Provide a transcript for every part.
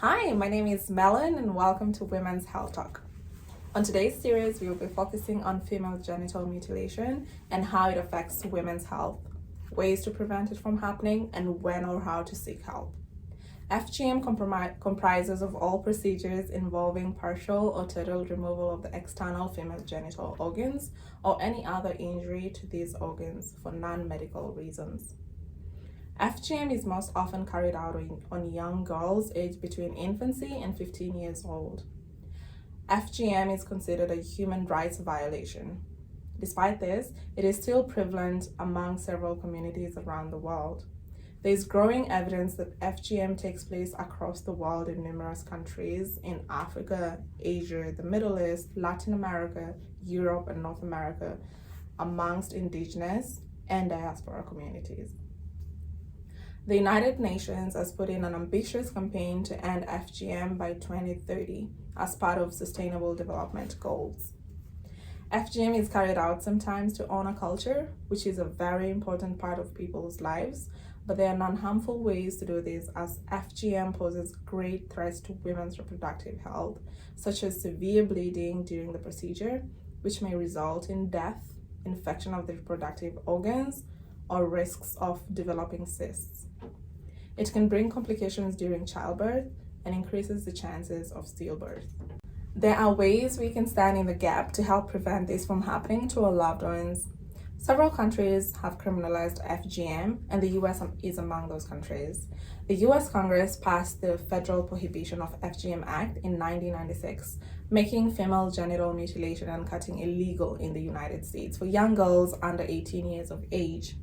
Hi, my name is Melon and welcome to Women's Health Talk. On today's series, we will be focusing on female genital mutilation and how it affects women's health, ways to prevent it from happening, and when or how to seek help. FGM comprises of all procedures involving partial or total removal of the external female genital organs or any other injury to these organs for non-medical reasons. FGM is most often carried out on young girls aged between infancy and 15 years old. FGM is considered a human rights violation. Despite this, it is still prevalent among several communities around the world. There is growing evidence that FGM takes place across the world in numerous countries in Africa, Asia, the Middle East, Latin America, Europe, and North America, amongst indigenous and diaspora communities. The United Nations has put in an ambitious campaign to end FGM by 2030 as part of Sustainable Development Goals. FGM is carried out sometimes to honor culture, which is a very important part of people's lives, but there are non-harmful ways to do this as FGM poses great threats to women's reproductive health, such as severe bleeding during the procedure, which may result in death, infection of the reproductive organs, or risks of developing cysts. It can bring complications during childbirth and increases the chances of stillbirth. There are ways we can stand in the gap to help prevent this from happening to our loved ones. Several countries have criminalized FGM, and the US is among those countries. The US Congress passed the Federal Prohibition of FGM Act in 1996, making female genital mutilation and cutting illegal in the United States for young girls under 18 years of age.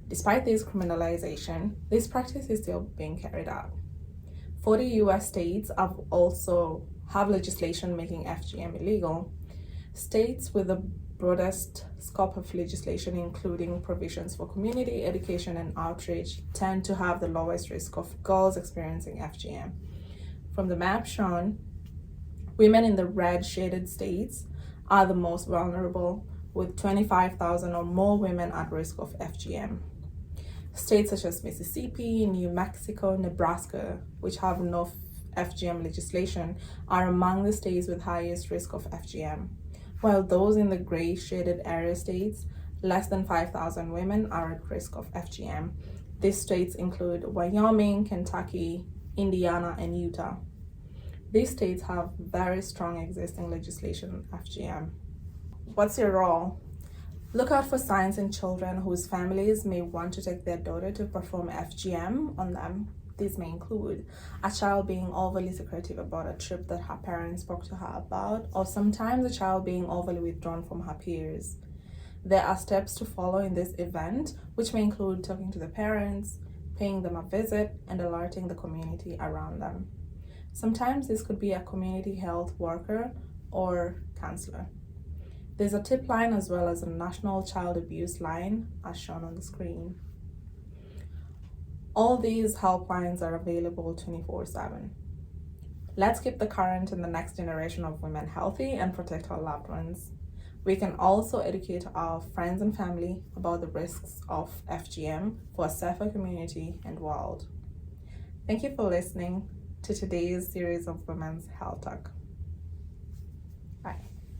Despite this criminalization, this practice is still being carried out. 40 US states have legislation making FGM illegal. States with the broadest scope of legislation, including provisions for community education and outreach, tend to have the lowest risk of girls experiencing FGM. From the map shown, women in the red shaded states are the most vulnerable, with 25,000 or more women at risk of FGM. States such as Mississippi, New Mexico, Nebraska, which have no FGM legislation, are among the states with highest risk of FGM, while those in the gray shaded area states, less than 5,000 women are at risk of FGM. These states include Wyoming, Kentucky, Indiana, and Utah. These states have very strong existing legislation on FGM. What's your role? Look out for signs in children whose families may want to take their daughter to perform FGM on them. These may include a child being overly secretive about a trip that her parents spoke to her about, or sometimes a child being overly withdrawn from her peers. There are steps to follow in this event, which may include talking to the parents, paying them a visit, and alerting the community around them. Sometimes this could be a community health worker or counselor. There's a tip line as well as a national child abuse line as shown on the screen. All these helplines are available 24/7. Let's keep the current and the next generation of women healthy and protect our loved ones. We can also educate our friends and family about the risks of FGM for a safer community and world. Thank you for listening to today's series of Women's Health Talk. Bye.